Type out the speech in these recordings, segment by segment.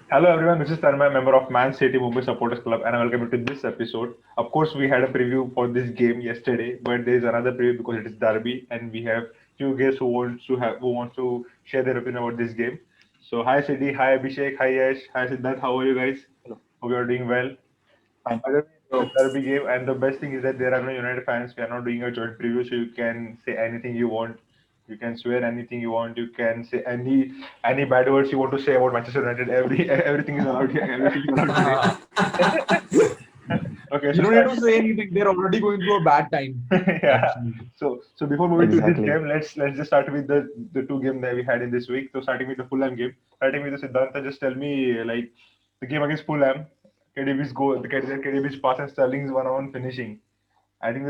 Hello everyone, this is Tanmay, member of Man City Mumbai Supporters Club, and I welcome you to this episode. Of course, we had a preview for this game yesterday, but there is another preview because it is Derby, and we have few guests who wants to share their opinion about this game. So, hi City, hi Abhishek, hi Yash, hi Siddharth. How are you guys? Hello. Hope you are doing well. Fine. By the way, So, it's a Derby game, and the best thing is that there are no United fans. We are not doing a joint preview, so you can say anything you want. You can swear anything you want. You can say any bad words you want to say about Manchester United. Everything is allowed here. Everything is allowed today. Okay, You so don't need start. to say anything. They're already going through a bad time, Yeah. actually. So before moving to this Yeah. game, let's just start with the two games that we had in this week. So starting with the Fulham game, starting with the Siddhanta, just tell me like the game against Fulham, KDB's goal, the KDB's pass and Sterling's one-on-one finishing. I think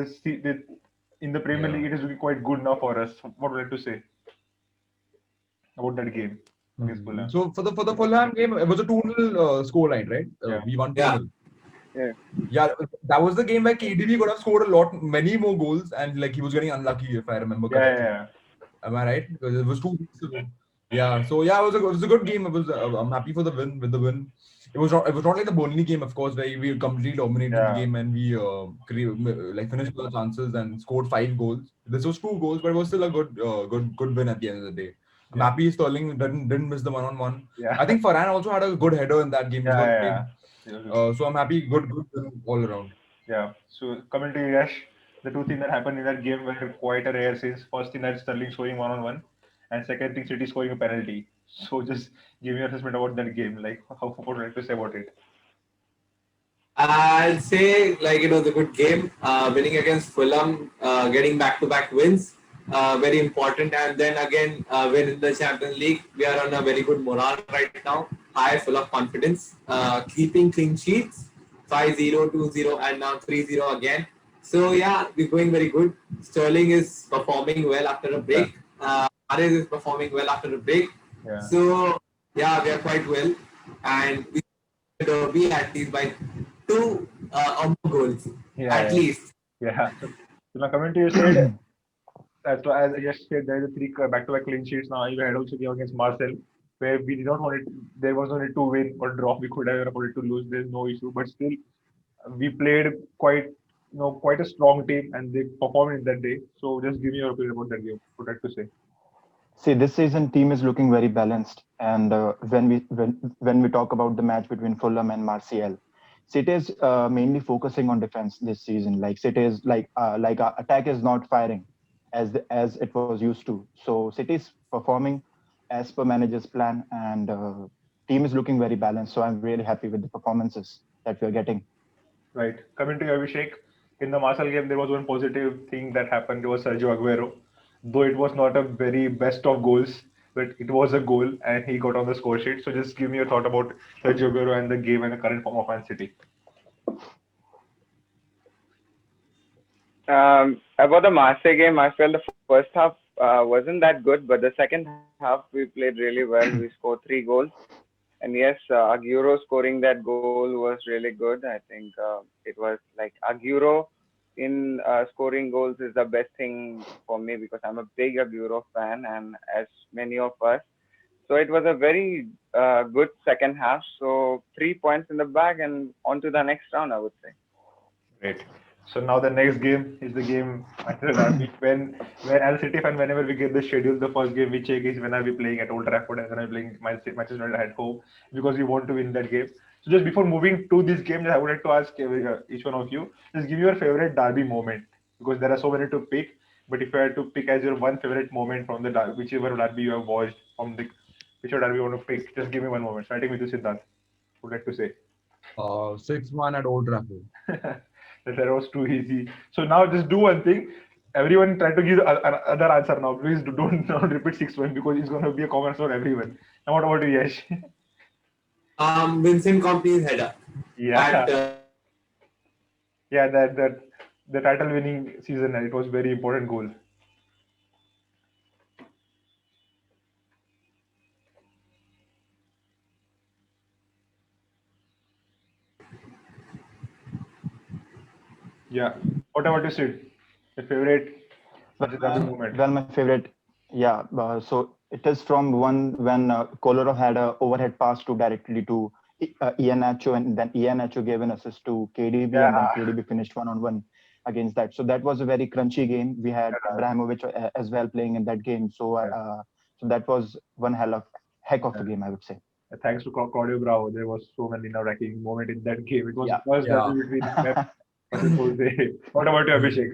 in the Premier Yeah. League it is looking quite good now for us. What would you like to say about that game against Fulham? So for the Fulham game, it was a 2-0 score line, right? Yeah. We won yeah, 2-0. Yeah. Yeah, that was the game where KDB could have scored many more goals, and like he was getting unlucky, if I remember Yeah, yeah, correctly. yeah. Am I right? Because it was 2 weeks ago. Yeah. So yeah, it was a good game. I'm happy for the win. With the win, it was not like the Burnley game, of course, where we completely dominated the Yeah. game and we like finished all the chances and scored 5 goals. This was 2 goals, but it was still a good win at the end of the day. I'm Yeah. happy Sterling didn't miss the one-on-one. Yeah. I think Farhan also had a good header in that game. He's Yeah, got yeah, paid. yeah. So I'm happy. Good win all around. Yeah. So coming to Yash, the two things that happened in that game were quite a rare since first thing that Sterling scoring one-on-one, and second thing City scoring a penalty. So just give me your assessment about that game. Like what would you like to say about it? I'll say like it was a good game. Winning against Fulham, getting back-to-back wins, very important. And then again, win in the Champions League. We are on a very good morale right now. High, full of confidence. Keeping clean sheets, 5-0, 2-0, and now 3-0 again. So yeah, we're going very good. Sterling is performing well after a Yeah. break. Mahrez is performing well after a break. Yeah. So yeah, we are quite well, and we derby at least by two or more goals Yeah. at Yeah. least. Yeah. So now coming to you said so as Yash said, there is a three back-to-back clean sheets now. You had also game against Marcel, where we did not want it. There was no need to win or draw. We could have afforded to lose. There's no issue, but still, we played quite a strong team, and they performed in that day. So just give me your opinion about that game. What would you like to say? See, this season team is looking very balanced, and when we talk about the match between Fulham and Martial, City is mainly focusing on defense this season. Like City is like attack is not firing as it was used to. So City is performing as per manager's plan, and team is looking very balanced. So I'm really happy with the performances that we are getting. Right. Coming to you, Abhishek, in the Marcel game, there was one positive thing that happened. It was Sergio Aguero. Though it was not a very best of goals, but it was a goal and he got on the score sheet. So just give me your thought about Sergio Aguero and the game and the current form of Man City. About the Marseille game, I felt the first half wasn't that good, but the second half we played really well. We scored 3 goals, and yes, Aguero scoring that goal was really good. I think it was like Aguero in scoring goals is the best thing for me because I'm a big Aguero fan, and as many of us. So it was a very good second half. So 3 points in the bag, and on to the next round, I would say. Great. So now the next game is the game Manchester Derby. When as a City fan, whenever we get the schedule, the first game we check is when are we playing at Old Trafford and when are we playing Manchester United at home because we want to win that game. So just before moving to this game, I would like to ask each one of you, just give your favorite Derby moment because there are so many to pick. But if you had to pick as your one favorite moment from the Derby, whichever Derby you have watched from the whichever Derby you want to pick, just give me one moment. Starting with you, Siddharth. Would like to say. 6-1 at Old Trafford. That was too easy. So now just do one thing. Everyone try to give another answer now. Please don't repeat 6-1 because it's going to be a common for everyone. Now what about you, Yash? Vincent Company's header Yeah, at yeah, that the title winning season. It was very important goal. Yeah. What about you, Sid? Your favorite Well, Manchester Derby moment? well, my favorite, yeah. So It is from one when Kolarov had a overhead pass to directly to Iheanacho, and then Iheanacho gave an assist to KDB, and then Yeah, KDB finished 1-on-1 against that. So that was a very crunchy game. We had Abramovich as well playing in that game. So that was one heck of a game, I would say. thanks to Claudio Bravo, there was so many nerve-wracking moment in that game. It was the Yeah. first Yeah. derby between Pep versus Jose. What about you, Abhishek?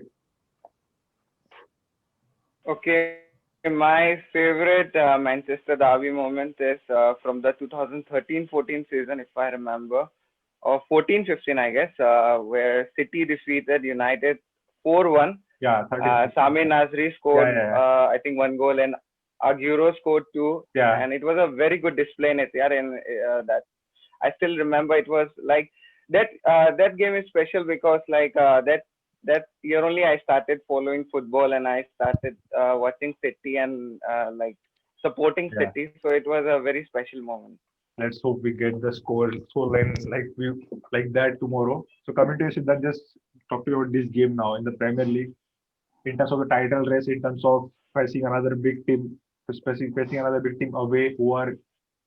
Okay, my favorite Manchester derby moment is from the 2013-14 season, if I remember, or 14-15, I guess, where City defeated United 4-1. Yeah, 13. Sami Nasri scored, Yeah. I think, one goal, and Aguero scored two. Yeah. And it was a very good display in it. Yeah, and that I still remember. It was like that. That game is special because that year only I started following football and I started watching City and like supporting Yeah. City. So it was a very special moment. Let's hope we get the score line like that tomorrow. So coming to you, Siddharth, just talk to you about this game now in the Premier League in terms of the title race, in terms of facing another big team, especially facing another big team away who are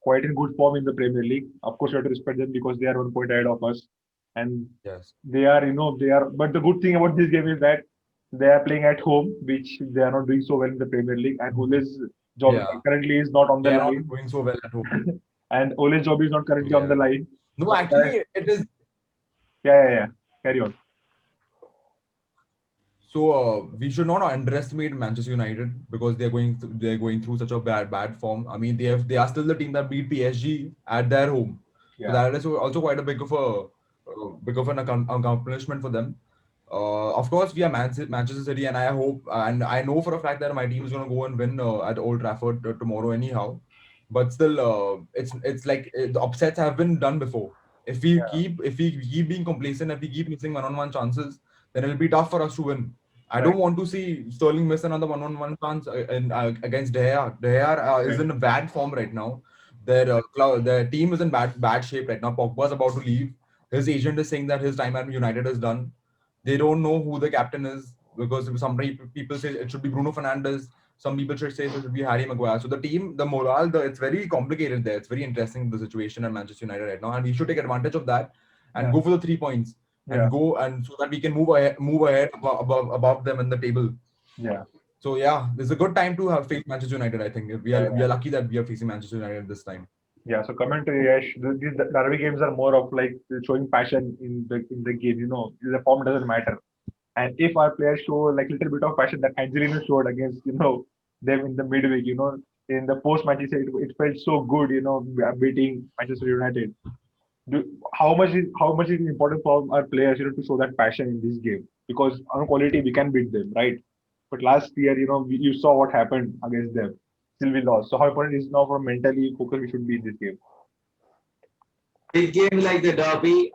quite in good form in the Premier League. Of course, we have to respect them because they are 1 point ahead of us, and Yes. they are, they are. But the good thing about this game is that they are playing at home, which they are not doing so well in the Premier League, and Ole's job Yeah. currently is not on the They are line, not doing so well at home. and Ole's job is not currently on the Yeah. line. No, actually, it is. Yeah. Carry on. So we should not underestimate Manchester United because they're going through such a bad form. I mean, they are still the team that beat PSG at their home. So Yeah. that is also quite a big of an accomplishment for them. Of course, we are Manchester City, and I hope and I know for a fact that my team is going to go and win at Old Trafford tomorrow anyhow. But still, it's like the upsets have been done before. If we keep being complacent, if we keep missing one-on-one chances, then it'll be tough for us to win. I Right. don't want to see Sterling miss another one-on-one chance against De Gea. De Gea is in a bad form right now. Their team is in bad shape right now. Pogba's about to leave. His agent is saying that his time at United is done. They don't know who the captain is because some people say it should be Bruno Fernandes. Some people should say it should be Harry Maguire. So the team, the morale, it's very complicated there. It's very interesting the situation at Manchester United right now, and we should take advantage of that and Yeah. go for the 3 points and Yeah. go and so that we can move ahead above them in the table. Yeah. So yeah, this is a good time to have face Manchester United. I think we are lucky that we are facing Manchester United this time. Yeah, so coming to Yash, these derby games are more of like showing passion in the game. The form doesn't matter. And if our players show like little bit of passion that Angelino showed against them in the midweek, in the post match, it felt so good, beating Manchester United. How much is important for our players, to show that passion in this game, because on quality we can beat them, right? But last year, you saw what happened against them. Still we lost. So how important is now for mentally focus we should be in this game? Big game like the derby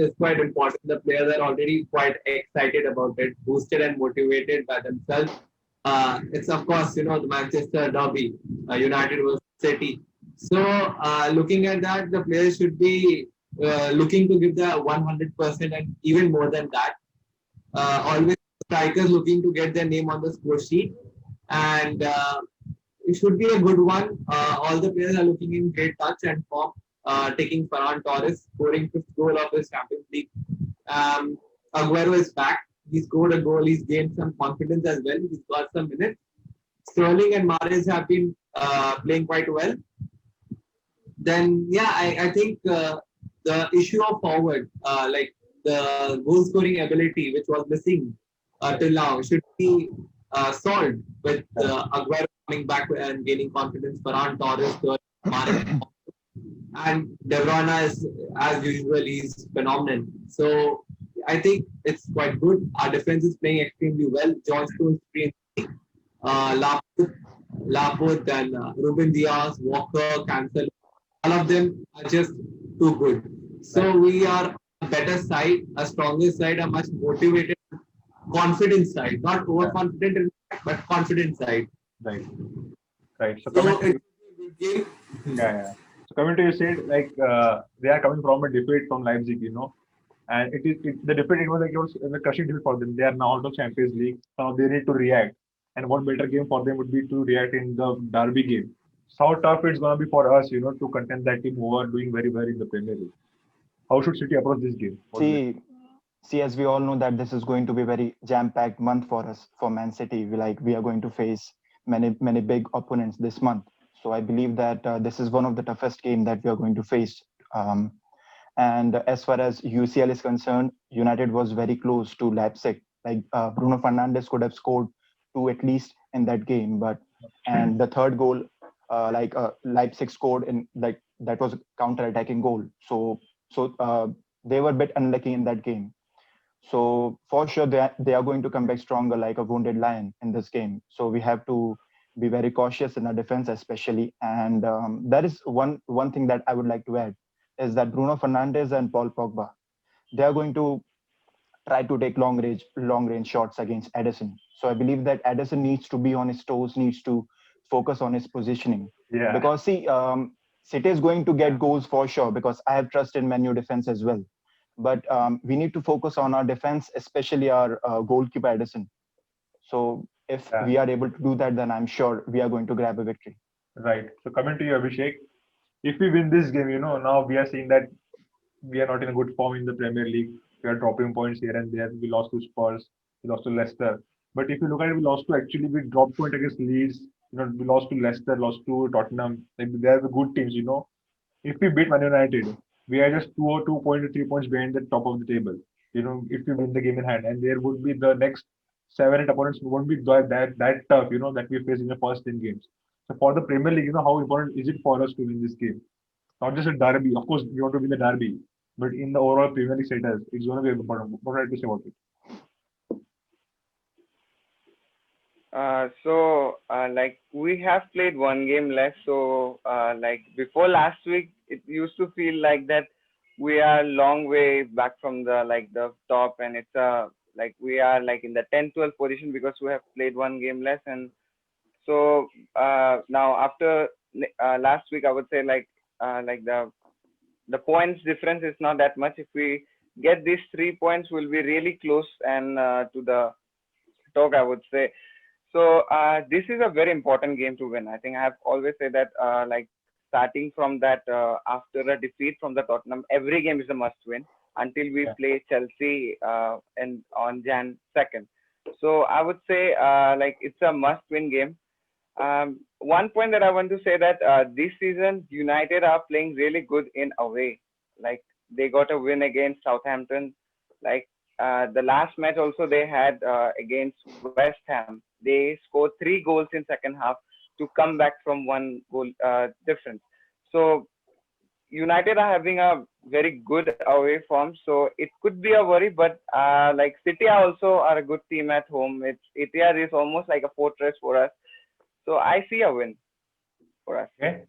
is quite important. The players are already quite excited about it, boosted and motivated by themselves. It's of course, the Manchester derby, United versus City. So looking at that, the players should be looking to give the 100% and even more than that. Always strikers looking to get their name on the score sheet, and it should be a good one. All the players are looking in great touch and form. Taking Ferran Torres, scoring fifth goal of his Champions League. Aguero is back. He scored a goal. He's gained some confidence as well. He's got some minutes. Sterling and Mahrez have been playing quite well. Then, yeah, I think the issue of forward, like the goal scoring ability, which was missing till now, should be solved with Aguero coming back and gaining confidence. Ferran Torres, Mahrez. And De Bruyne is, as usual, he's phenomenal. So I think it's quite good. Our defense is playing extremely well. John Stones playing Laput and Ruben Diaz, Walker, Cancel. All of them are just too good. So we are a better side, a stronger side, a much motivated, confident side. Not overconfident, but confident side. Right. So So coming to it's a good game. yeah. So coming to you said like they are coming from a defeat from Leipzig, and the defeat, it was a crushing defeat for them. They are now out of Champions League. Now they need to react. and what better game for them would be to react in the derby game. So how tough it's gonna be for us, to contend that team who are doing very well in the Premier League. How should City approach this game? What do you think? See, as we all know that this is going to be very jam-packed month for us, for Man City. We are going to face many big opponents this month. So I believe that this is one of the toughest game that we are going to face. Um, and as far as UCL is concerned, United was very close to Leipzig. Bruno Fernandes could have scored two at least in that game, and the third goal, Leipzig scored in that was a counter-attacking goal. So they were a bit unlucky in that game. So for sure, they are going to come back stronger like a wounded lion in this game. So we have to be very cautious in our defense, especially. And that is one thing that I would like to add is that Bruno Fernandes and Paul Pogba, they are going to try to take long range shots against Edison. So I believe that Edison needs to be on his toes, needs to focus on his positioning. Yeah, Because see, City is going to get goals for sure because I have trust in Man U defense as well. But we need to focus on our defense, especially our goalkeeper Edison. So if yeah, we are able to do that, then I'm sure we are going to grab a victory. right. So coming to you, Abhishek, if we win this game, now we are seeing that we are not in a good form in the Premier League. We are dropping points here and there. We lost to Spurs, we lost to Leicester. But if you look at it, we dropped point against Leeds. We lost to Leicester, lost to Tottenham. Like they are the good teams. If we beat Man United, we are just 2 or 2 points or 3 points behind the top of the table. If we win the game in hand, and there would be the next 7, 8 opponents won't be that tough. That we face in the first 10 games. So for the Premier League, how important is it for us to win this game? Not just a derby. Of course, we want to win the derby, but in the overall Premier League status, it's going to be important. What do you have to say about it? Like we have played one game left. So, like before last week, it used to feel like that we are long way back from the top, and it's like we are like in the 10th, 12th position because we have played one game less. And so now after last week, I would say like the points difference is not that much. If we get these 3 points, we'll be really close and to the top, I would say. So this is a very important game to win. I think I have always said that like starting from that after a defeat from the Tottenham, every game is a must win until we Yeah. play Chelsea and on Jan 2nd. So I would say like it's a must win game. One point that I want to say that this season United are playing really good in away. Like they got a win against Southampton. Like the last match also they had against West Ham. They scored 3 goals in second half to come back from 1 goal difference. So United are having a very good away form, so it could be a worry. But like City are also are a good team at home. It's Etihad is almost like a fortress for us. So I see a win for us. Okay.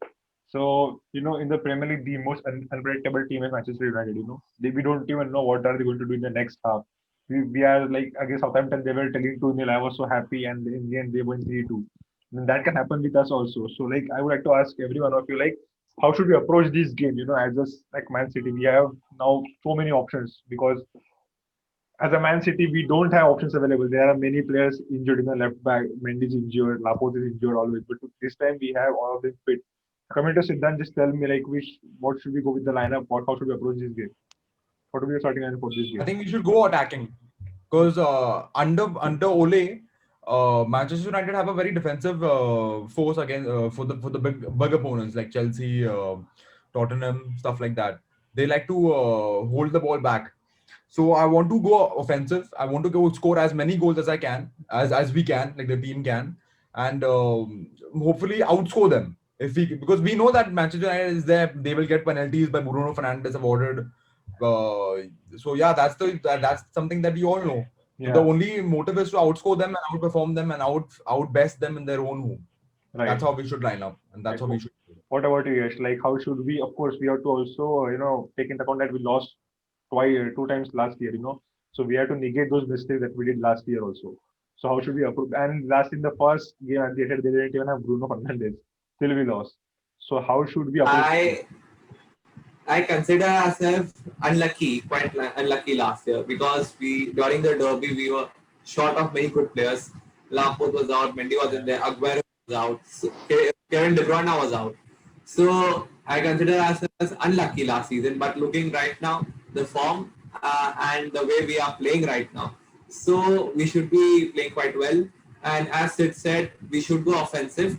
So, in the Premier League, the most unpredictable team is Manchester United. We don't even know what are they going to do in the next half. We are like against Southampton, they were telling 2-0. I was so happy, and in the end, they won 3-2. And that can happen with us also. So, like, I would like to ask every one of you, like, how should we approach this game? As just like Man City, we have now so many options because as a Man City, we don't have options available. There are many players injured in the left back. Mendy's injured, Laporte is injured always. But this time we have all of them fit. Coming to Siddhan, just tell me like what should we go with the lineup? How should we approach this game? What will be the starting lineup for this I game? think we should go attacking because under Ole, Manchester United have a very defensive force against for the big opponents like Chelsea, Tottenham, stuff like that. They like to hold the ball back. So I want to go offensive. I want to go score as many goals as I can, as we can, like the team can, and hopefully outscore them. If we because we know that Manchester United is there, they will get penalties by Bruno Fernandes awarded. So yeah, that's something that we all know. So the Yeah, only motive is to outscore them and outperform them and outbest them in their own home. right. That's how we should line up, and that's Right. how we should. What about you, Yash? Like, how should we? Of course, we have to also, take into account that we lost two times last year. So we have to negate those mistakes that we did last year also. So how should we approach? And last in the first game, they didn't even have Bruno Fernandes. Still we lost. So how should we approach? I consider ourselves unlucky, unlucky last year because we during the derby we were short of many good players. Lampard was out, Mendy was in there, Aguero was out, so Kevin De Bruyne was out. So I consider ourselves unlucky last season, but looking right now, the form and the way we are playing right now, so we should be playing quite well. And as Sid said, we should go offensive,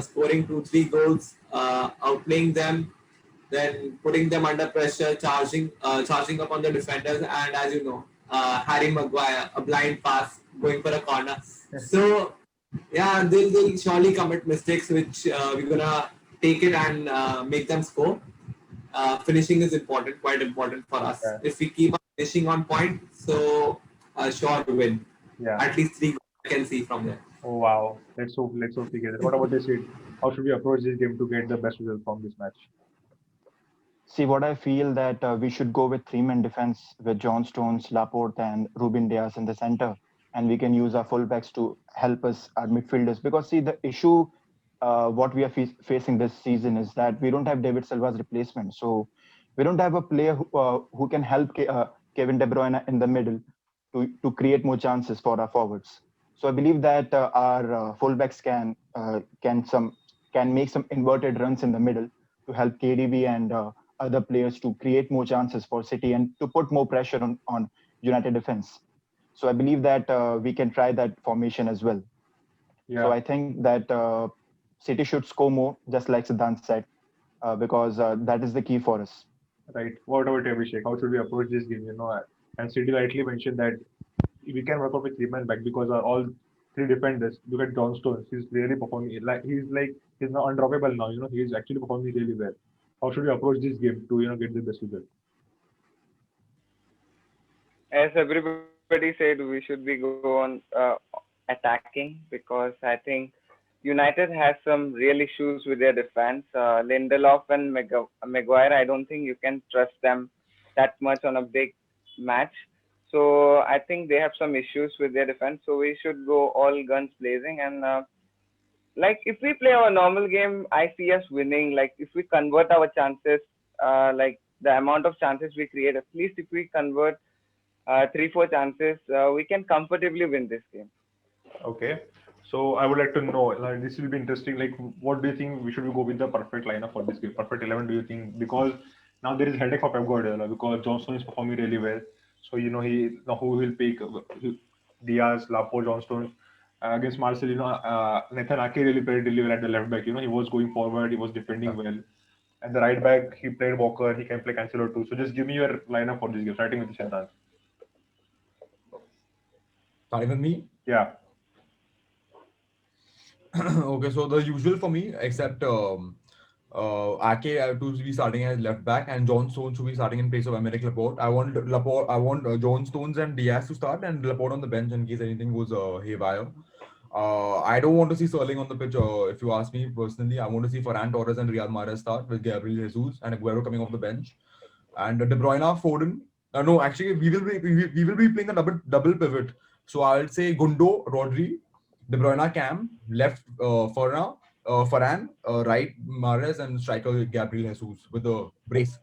scoring 2-3 goals, outplaying them, then putting them under pressure, charging up on the defenders, and as you know, Harry Maguire, a blind pass going for a corner. So yeah, they'll surely commit mistakes, which we're gonna take it and make them score. Finishing is important, quite important for us. Yeah. If we keep on finishing on point, so sure to win. Yeah. At least 3 goals I can see from there. Oh wow. Let's hope we get it. What about this, Sid? How should we approach this game to get the best result from this match? See, what I feel that we should go with three-man defense with John Stones, Laporte, and Ruben Diaz in the center, and we can use our fullbacks to help us, our midfielders. Because see, the issue what we are facing this season is that we don't have David Silva's replacement, so we don't have a player who can help Kevin De Bruyne in the middle to create more chances for our forwards. So I believe that our fullbacks can make some inverted runs in the middle to help KDB and other players to create more chances for City and to put more pressure on United defense. So I believe that we can try that formation as well. So Yeah. I think that City should score more, just like Siddhant said, because that is the key for us. Right. What about you, Abhishek? How should we approach this game? And City rightly mentioned that we can work out with three man back because all three defenders. Look at John Stones. He's really performing. He's now undroppable now. He's actually performing really well. How should we approach this game to get the best result? As everybody said, we should be go on attacking because I think United has some real issues with their defense. Lindelof and Maguire, I don't think you can trust them that much on a big match. So I think they have some issues with their defense. So we should go all guns blazing. And like if we play our normal game, I see us winning. Like if we convert our chances, like the amount of chances we create, at least if we convert 3-4 chances, we can comfortably win this game. Okay. So I would like to know, like, this will be interesting. Like, what do you think we should go with the perfect lineup for this game? Perfect 11, do you think? Because now there is headache for Pep Guardiola because Johnson is performing really well. So, he now who will pick Diaz, Lapo, Johnston against Marcel. Nathan Ake really played really well at the left back. He was going forward, he was defending well. And the right back, he played Walker, he can play Cancelo too. So just give me your lineup for this game, starting with Shantan. Starting with me. Yeah. Okay, so the usual for me, except Ake to be starting as left back and John Stones to be starting in place of Emerick Laporte. I want John Stones and Diaz to start and Laporte on the bench in case anything goes haywire. I don't want to see Sterling on the pitch. If you ask me personally, I want to see Ferran Torres and Riyad Mahrez start with Gabriel Jesus and Aguero coming off the bench, and De Bruyne, Foden. No, actually, we will be playing a double pivot. So I'll say Gundo, Rodri, De Bruyne, Cam, left Ferran, right Mahrez, and striker Gabriel Jesus with the brace.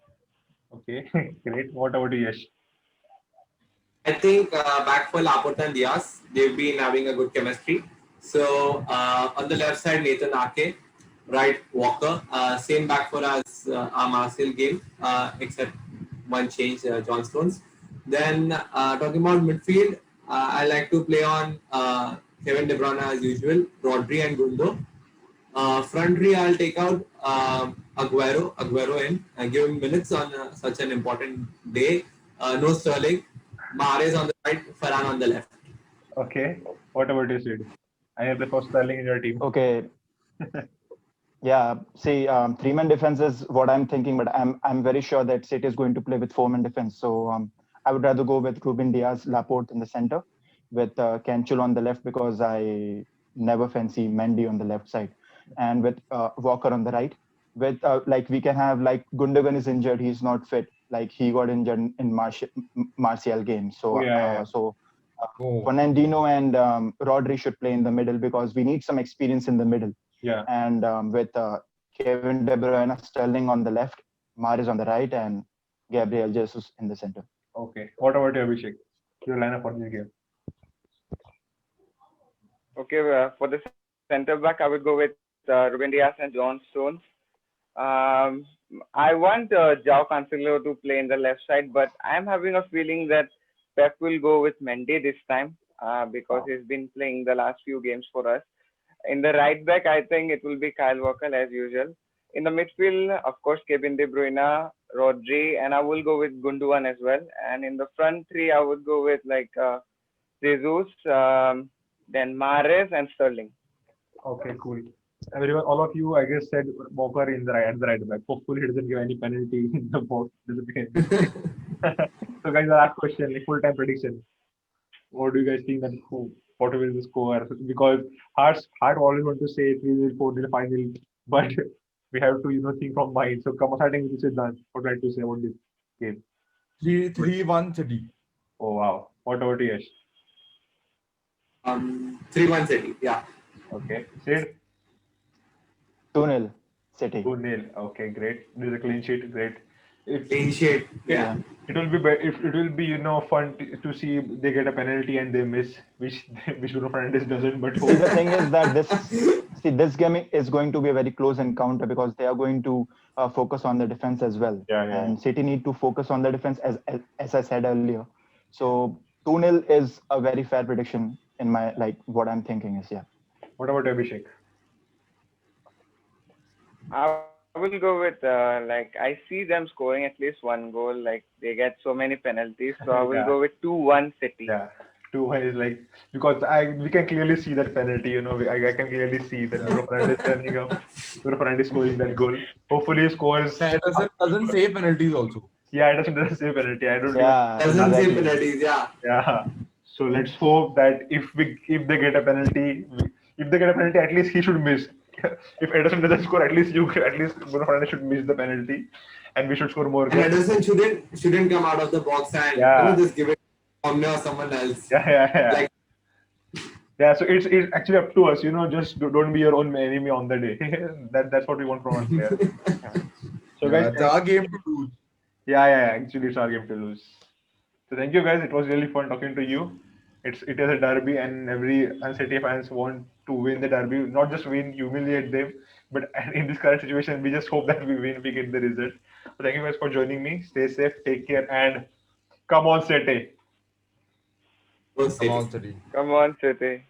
Okay. Great. What about you, Yash? I think back for Laporte and Diaz, they've been having a good chemistry. So on the left side, Nathan Ake, right Walker. Same back for us, our Martial game, except one change, John Stones. Then talking about midfield, I like to play on Kevin De Bruyne as usual, Rodri and Gundo. Front three, I'll take out Aguero in, give him minutes on such an important day. No Sterling, Mahrez on the right, Ferran on the left. Okay. What about you, Sid? I have the first Sterling in your team. Okay. Yeah, see, three-man defense is what I'm thinking, but I'm very sure that City is going to play with four-man defense. So I would rather go with Ruben Diaz, Laporte in the center, with Cancelo on the left because I never fancy Mendy on the left side, and with Walker on the right. With like we can have like Gundogan is injured, he's not fit. Like he got injured in Martial game. So Oh, yeah. Fernandinho and Rodri should play in the middle because we need some experience in the middle. Yeah. And with Kevin De Bruyne, Sterling on the left, Mahrez on the right, and Gabriel Jesus in the center. Okay. What about you, Abhishek? Your lineup for this game? Okay, for the center back, I would go with Ruben Diaz and John Stones. Um, I want João Cancelo to play in the left side, but I'm having a feeling that Pep will go with Mendy this time because Wow. he's been playing the last few games for us. In the right back, I think it will be Kyle Walker as usual. In the midfield, of course, Kevin De Bruyne, Rodri, and I will go with Gundogan as well. And in the front three, I would go with like Jesus, then Mahrez and Sterling. Okay, cool. Everyone, all of you, I guess, said Walker in the right at the right back. Hopefully, he doesn't give any penalty in the box. Doesn't give any mistake. So, guys, the last question, like full-time prediction. What do you guys think that what will the score? Because Heart always want to say 3-0, 4-0, 5-0, but we have to think from mind. So, come on, starting with this is done. What do you like to say about this game? 3-1 City. Oh wow, what about you, Yash? 3-1 City. Yeah. Okay, Sid. 2-0 City. 2-0. Okay, great. This is a clean sheet. Great. If Clean sheet. Yeah. it will be if it will be fun to see they get a penalty and they miss, which which Bruno Fernandes doesn't. But See, the hope, thing is that this game is going to be a very close encounter because they are going to focus on the defense as well, yeah. and City need to focus on the defense as I said earlier. So 2-0 is a very fair prediction in my like what I'm thinking is, yeah. What about Abhishek? I will go with like I see them scoring at least one goal. Like they get so many penalties, so I will Yeah, go with 2-1 City. yeah. 2-1 is like because we can clearly see that penalty. I can clearly see that Bruno Fernandes turning up, Bruno Fernandes scoring that goal. Hopefully, he scores. Yeah, it doesn't save penalties also. Yeah, it doesn't say penalty. I don't even. Yeah, Doesn't say exactly. penalties. Yeah. Yeah. So let's hope that if they get a penalty, if they get a penalty, at least he should miss. If Ederson doesn't score, at least Bruno Fernandes should miss the penalty, and we should score more And goals. Ederson shouldn't come out of the box and Yeah, just give it to Omni or someone else. yeah. Like Yeah, so it's actually up to us, just don't be your own enemy on the day. That's what we want from our players. Yeah. So guys, Yeah, it's our game to lose. yeah. Actually, it's our game to lose. So thank you guys. It was really fun talking to you. It is a derby, and every Man City fans want to win the derby, not just win, humiliate them. But in this current situation, we just hope that we win, we get the result. So thank you guys for joining me. Stay safe, take care, and come on, City. go Come City. on, City. Come on, City.